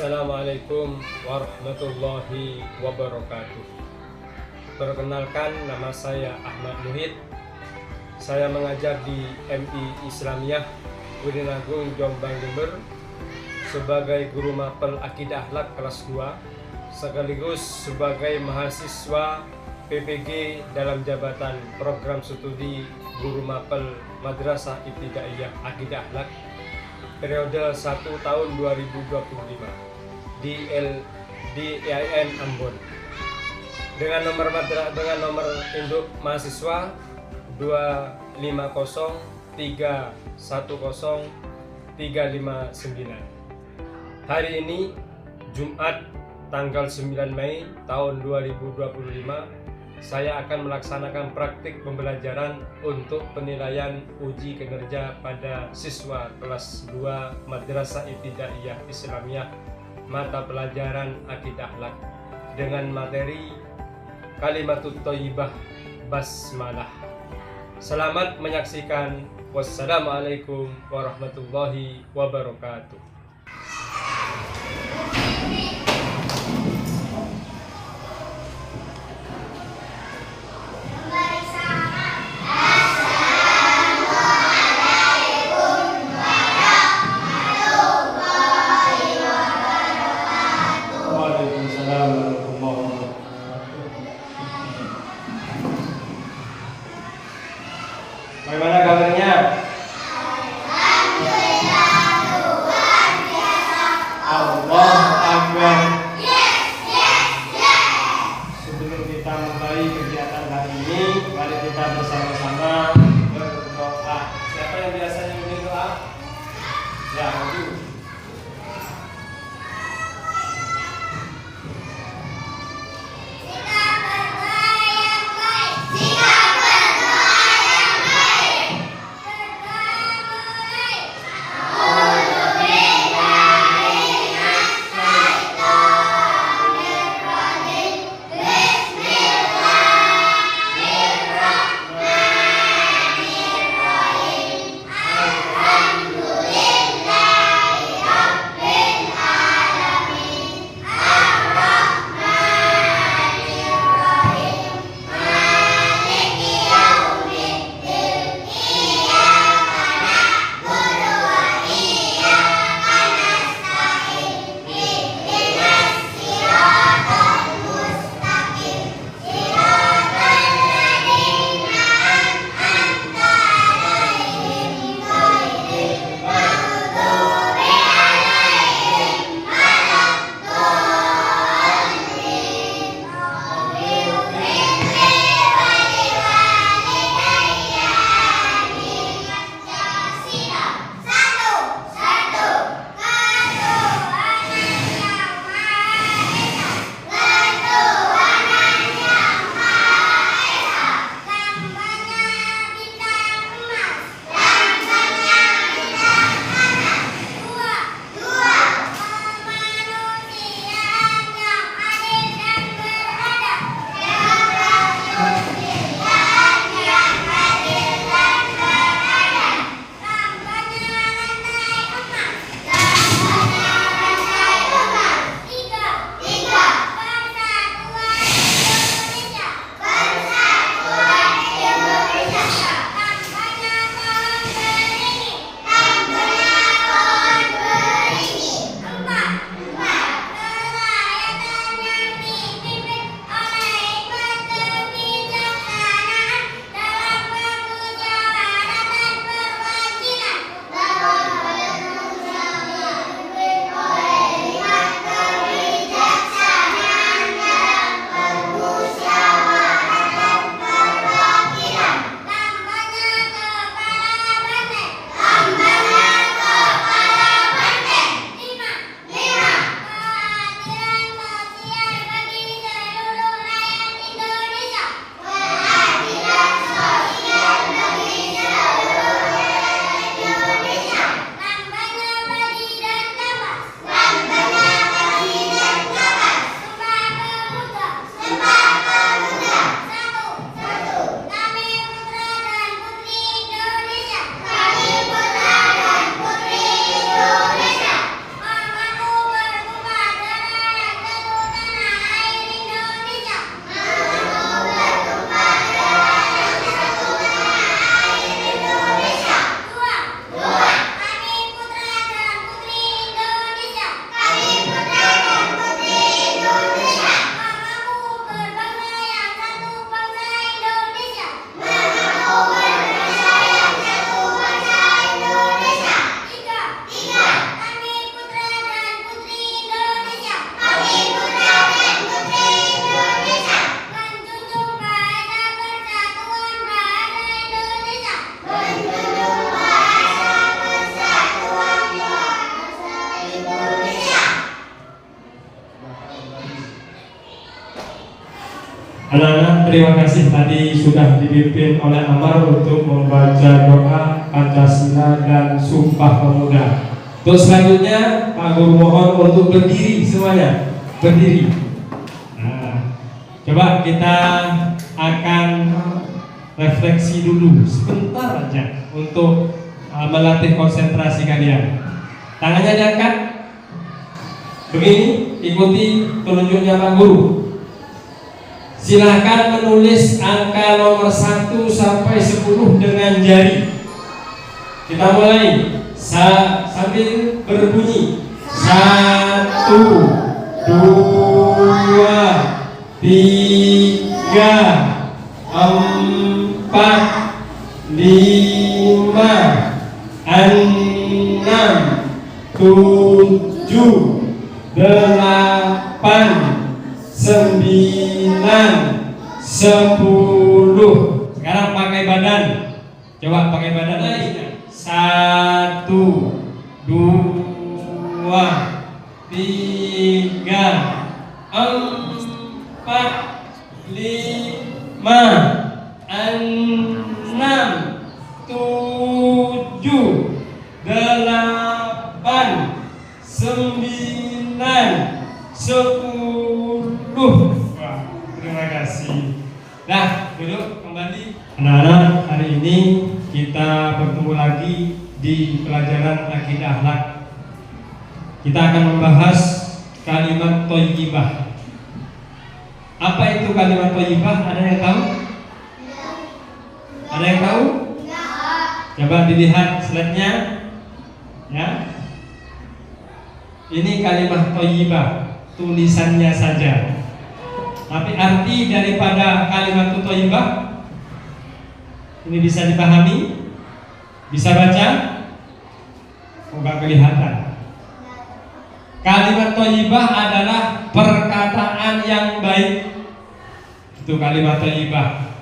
Assalamualaikum warahmatullahi wabarakatuh. Perkenalkan, nama saya Ahmad Muhid. Saya mengajar di MI Islamiyah Udin Agung, Jombang, Jember sebagai guru mapel akidah akhlak kelas 2 sekaligus sebagai mahasiswa PPG dalam jabatan program studi guru mapel Madrasah Ibtidaiyah Akidah Akhlak periode 1 tahun 2025 di IAIN Ambon dengan nomor induk mahasiswa 250310359. Hari ini Jumat tanggal 9 Mei tahun 2025 saya akan melaksanakan praktik pembelajaran untuk penilaian uji kinerja pada siswa kelas 2 Madrasah Ibtidaiyah Islamiyah mata pelajaran Akidah Akhlak dengan materi Kalimatut Thayyibah Basmalah. Selamat menyaksikan. Wassalamualaikum warahmatullahi wabarakatuh. Bagaimana kabarnya? Anak-anak, terima kasih tadi sudah dipimpin oleh Amar untuk membaca doa Pancasila dan Sumpah Pemuda. Untuk selanjutnya, Pak Guru mohon untuk berdiri semuanya, berdiri. Nah, coba kita akan refleksi dulu sebentar aja untuk melatih konsentrasi kalian. Tangannya diangkat. Begini, ikuti penunjuknya Pak Guru. Silakan menulis angka nomor 1 sampai 10 dengan jari. Kita mulai sambil berbunyi. 1, 2, 3, 4, 5, 6, 7, 8, 9, 10. Sekarang pakai badan. Coba pakai badan lagi. 1, 2, 3, 4, 5, 6, 7, 8, 9, 10. Wah, terima kasih. Nah, duduk kembali. Anak-anak, hari ini kita bertemu lagi di pelajaran akidah akhlak. Kita akan membahas kalimat thayyibah. Apa itu kalimat thayyibah? Ada yang tahu? Ada yang tahu? Coba dilihat slide-nya. Ya. Ini kalimat thayyibah, tulisannya saja. Tapi arti daripada kalimat thayyibah ini bisa dipahami? Bisa baca? Enggak kelihatan. Kalimat thayyibah adalah perkataan yang baik. Itu kalimat thayyibah.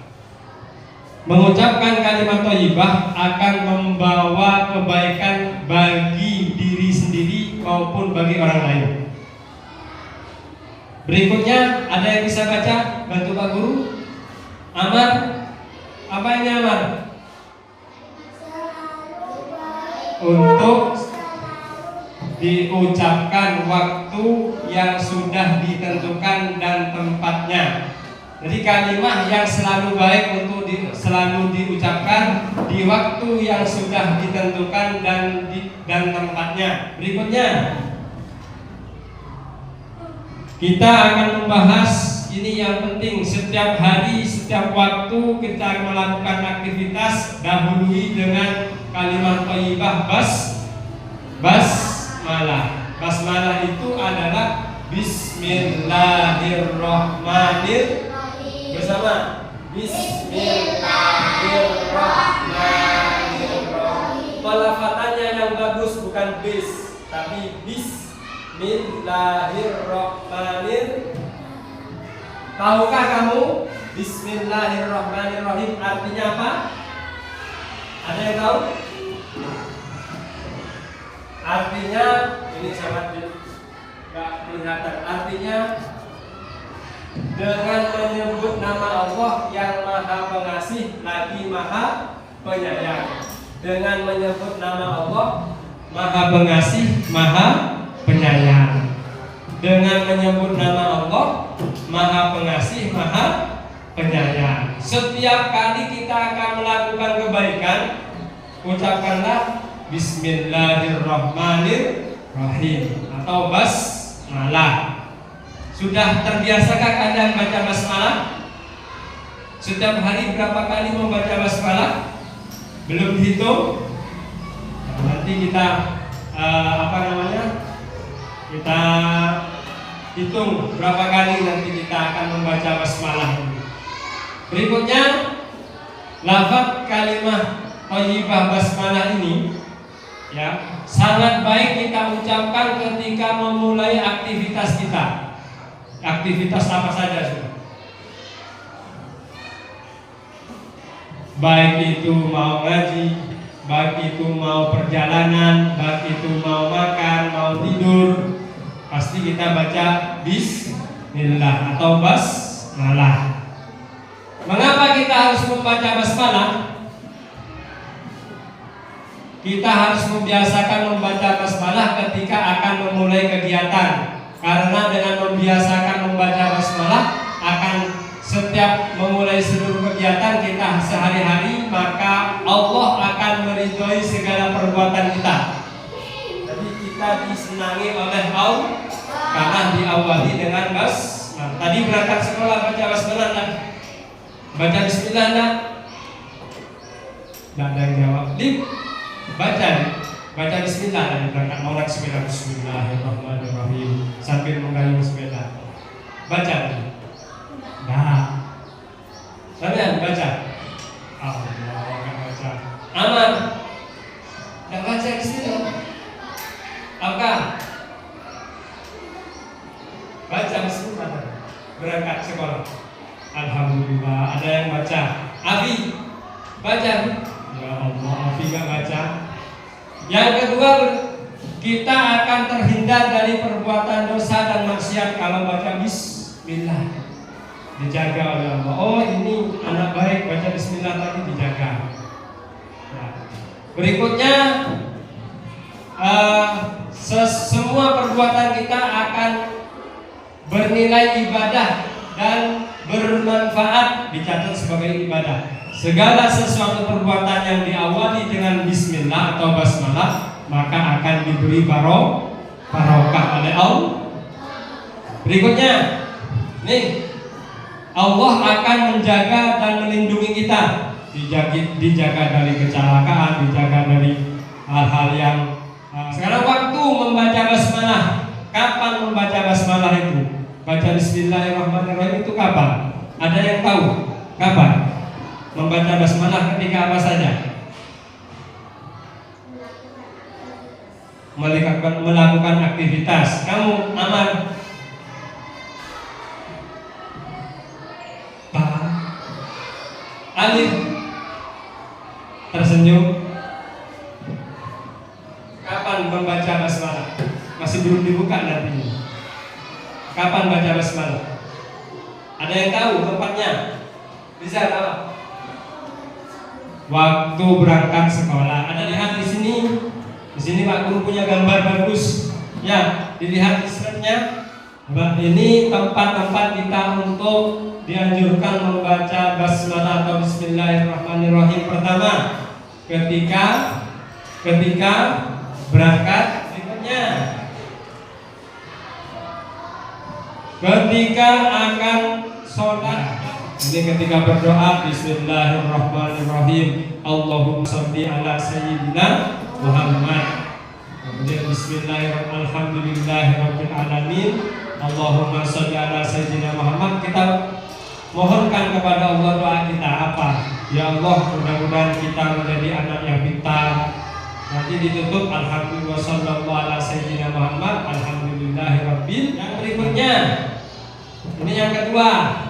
Mengucapkan kalimat thayyibah akan membawa kebaikan bagi diri sendiri maupun bagi orang lain. Berikutnya ada yang bisa baca? Bantu Pak Guru. Amar, apa ini Amar? Untuk diucapkan waktu yang sudah ditentukan dan tempatnya. Jadi kalimat yang selalu baik untuk selalu diucapkan di waktu yang sudah ditentukan dan tempatnya. Berikutnya kita akan membahas ini yang penting. Setiap hari, setiap waktu kita melakukan aktivitas, dahului dengan kalimat thayyibah basmalah. Basmalah itu adalah Bismillahirrahmanirrahim. Bersama Bismillahirrahmanirrahim. Pelafatannya yang bagus bukan bis, tapi Bismillahirrahmanirrahim. Tahukah kamu Bismillahirrahmanirrahim artinya apa? Ada yang tahu? Artinya ini sangat nggak kelihatan. Artinya dengan menyebut nama Allah yang Maha Pengasih lagi Maha Penyayang. Dengan menyebut nama Allah Maha Pengasih, Maha Penyayang. Dengan menyebut nama Allah Maha Pengasih, Maha Penyayang. Setiap kali kita akan melakukan kebaikan, ucapkanlah Bismillahirrahmanirrahim atau basmalah. Sudah terbiasakah kalian baca basmalah? Setiap hari berapa kali membaca basmalah? Belum dihitung? Nanti kita kita hitung berapa kali nanti kita akan membaca basmalah ini. Berikutnya, lafaz kalimat thayyibah basmalah ini ya sangat baik kita ucapkan ketika memulai aktivitas kita. Aktivitas apa saja sudah. Baik itu mau ngaji, baik itu mau perjalanan, baik itu mau makan, mau tidur, pasti kita baca Bismillah atau basmalah. Mengapa kita harus membaca basmalah? Kita harus membiasakan membaca basmalah ketika akan memulai kegiatan. Karena dengan membiasakan membaca basmalah akan setiap memulai seluruh kegiatan kita sehari-hari, maka Allah akan meridhoi segala perbuatan kita. Jadi kita disenangi oleh Allah karena diawali dengan basmalah. Tadi berangkat sekolah baca basmalah kan? Baca bismillah enggak? Enggak ada yang jawab. Baca bismillah dari berangkat mau naik sepeda, bismillahirrahmanirrahim sambil menggayung sepeda. Baca. Nah, kalian baca. Allah akan baca. Aman. Enggak baca bismillah. Apa? Baca bismillah. Berangkat sekolah. Alhamdulillah, ada yang baca. Abi, baca. Ya Allah, Abi gak baca. Yang kedua, kita akan terhindar dari perbuatan dosa dan maksiat kalau baca bismillah. Dijaga oleh Allah. Oh, ini anak baik, baca bismillah tadi dijaga. Nah, berikutnya, semua perbuatan kita akan bernilai ibadah dan bermanfaat, dicatat sebagai ibadah. Segala sesuatu perbuatan yang diawali dengan bismillah atau basmalah maka akan diberi barokah oleh Allah. Berikutnya, nih, Allah akan menjaga dan melindungi kita. Dijaga dari kecelakaan, dijaga dari hal-hal yang sekarang waktu membaca basmalah. Kapan membaca basmalah itu? Baca bismillahirrahmanirrahim itu kapan? Ada yang tahu? Kapan? Membaca basmalah ketika apa saja? Melakukan aktivitas. Kamu aman? Alif tersenyum. Kapan membaca basmalah? Masih belum dibuka nanti. Kapan baca basmalah? Ada yang tahu tempatnya? Bisa tahu? Waktu berangkat sekolah. Ada lihat di sini. Di sini Pak Guru punya gambar bagus. Ya, dilihat di slide-nya. Ini tempat-tempat kita untuk dianjurkan membaca basmalah atau bismillahirrahmanirrahim. Pertama, ketika berangkat. Berikutnya, ketika akan sholat. Ini ketika berdoa bismillahirrahmanirrahim. Allahumma sholli ala sayyidina Muhammad. Kemudian bismillahirrahmanirrahim. Alhamdulillahirabbil alamin. Allahumma sholli ala sayyidina Muhammad. Kita mohonkan kepada Allah doa kita apa? Ya Allah, mudah-mudahan kita menjadi anak yang pintar. Nanti ditutup alhamdulillah sallallahu ala sayyidina Muhammad. Alhamdulillahirabbil. Yang berikutnya, ini yang kedua.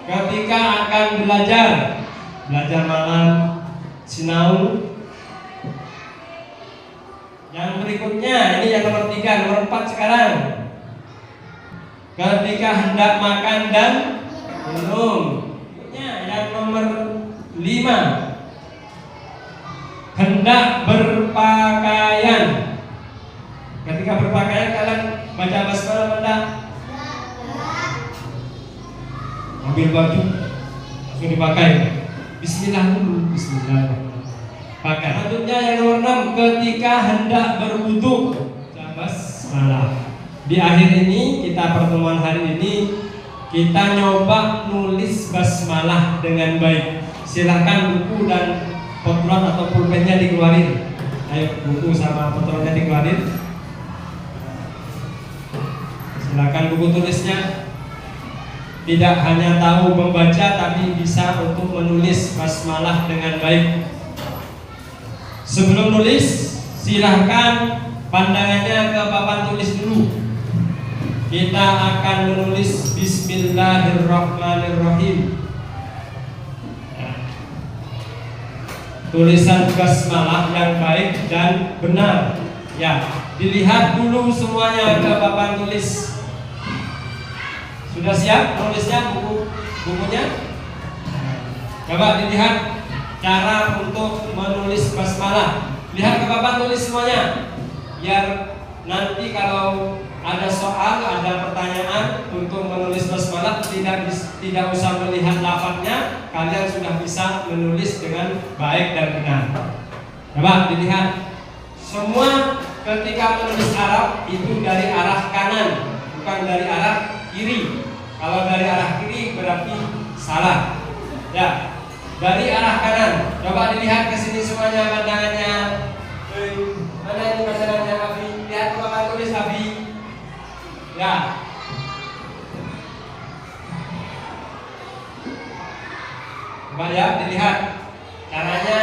Ketika akan belajar malam, sinau. Yang berikutnya, ini yang nomor 3, nomor 4 sekarang. Ketika hendak makan dan minum. Yang nomor 5, hendak berpakaian. Ketika berpakaian kalian baca basmalah enggak? Ambil baju langsung dipakai. Bismillah dulu, bismillahirrahmanirrahim. Pakai. Selanjutnya yang nomor 6, ketika hendak berwudu, basmalah. Di akhir ini kita pertemuan hari ini kita nyoba nulis basmalah dengan baik. Silahkan buku dan potron atau pulpennya dikeluarin. Ayo, buku sama potronnya dikeluarin. Silakan buku tulisnya. Tidak hanya tahu membaca tapi bisa untuk menulis basmalah dengan baik. Sebelum nulis, silahkan pandangannya ke papan tulis dulu. Kita akan menulis bismillahirrahmanirrahim. Tulisan basmalah yang baik dan benar. Ya, dilihat dulu semuanya ke papan tulis. Sudah siap nulisnya bukunya? Coba dilihat cara untuk menulis basmalah. Lihat ke papan tulis semuanya. Biar nanti kalau ada soal, ada pertanyaan untuk menulis basmalah tidak usah melihat lafadznya, kalian sudah bisa menulis dengan baik dan benar. Coba dilihat. Semua ketika menulis Arab itu dari arah kanan, bukan dari arah kiri. Kalau dari arah kiri berarti salah. Ya, dari arah kanan. Coba dilihat ke sini semuanya pandangannya. Mana ini pandangannya Abi? Lihat papan tulis Abi. Ya. Coba ya dilihat caranya.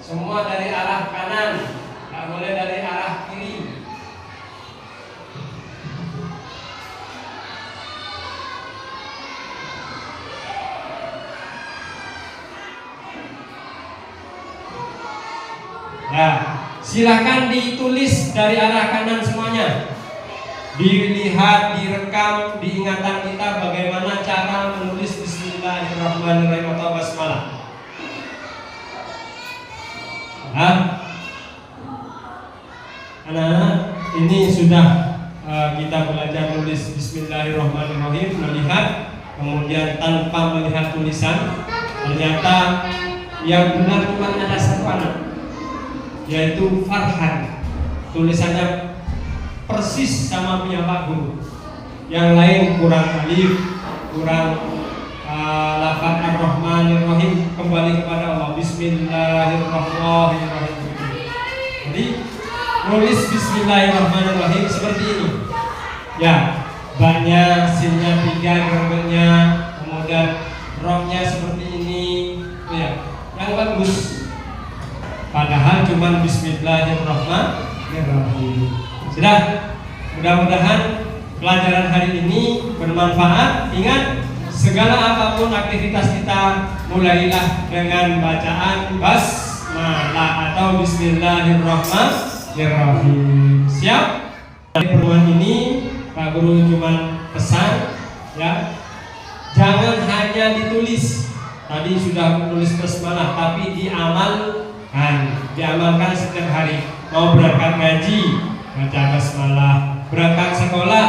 Semua dari arah kanan, tidak boleh dari arah kiri. Ya, silakan ditulis dari arah kanan semuanya. Dilihat, direkam, diingatan kita bagaimana cara menulis Bismillahirrahmanirrahim atau basmalah. Anak-anak, ini sudah kita belajar menulis Bismillahirrahmanirrahim, melihat, kemudian tanpa melihat tulisan. Ternyata yang benar cuma ada satu anak, yaitu Farhan. Tulisannya persis sama punya Pak Guru. Yang lain kurang alif, kurang lafaz ar-Rahmanir-Rahim, kembali kepada Allah. Bismillahirrahmanirrahim. Jadi nulis Bismillahirrahmanirrahim seperti ini. Ya, banyak sinnya 3 gerbelnya, kemudian romnya seperti ini. Ya, yang bagus. Padahal cuma Bismillahirrahmanirrahim. Sudah, mudah-mudahan pelajaran hari ini bermanfaat. Ingat, segala apapun aktivitas kita, mulailah dengan bacaan basmalah atau Bismillahirrahmanirrahim. Siap? Dari pertemuan ini Pak Guru cuma pesan, ya, jangan hanya ditulis. Tadi sudah menulis basmalah, tapi diamalkan setiap hari. Mau berangkat ngaji, baca basmalah. Berangkat sekolah,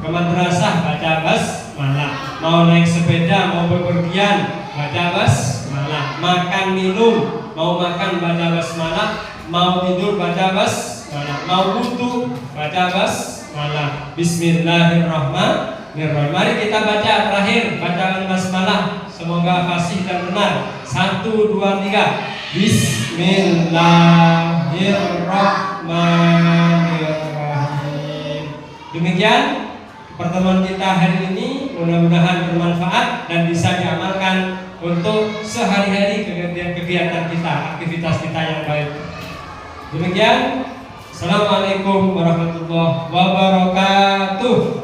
ke madrasah, baca basmalah. Mau naik sepeda, mau bepergian, baca basmalah. Makan minum, mau makan baca basmalah. Mau tidur baca basmalah. Mau wudu baca basmalah. Bismillahirrahmanirrahim. Mari kita baca terakhir bacaan basmalah. Semoga fasih dan benar. 1, 2, 3. Bismillahirrahmanirrahim. Demikian pertemuan kita hari ini, mudah-mudahan bermanfaat dan bisa diamalkan untuk sehari-hari kegiatan kita, aktivitas kita yang baik. Demikian, Assalamualaikum warahmatullahi wabarakatuh.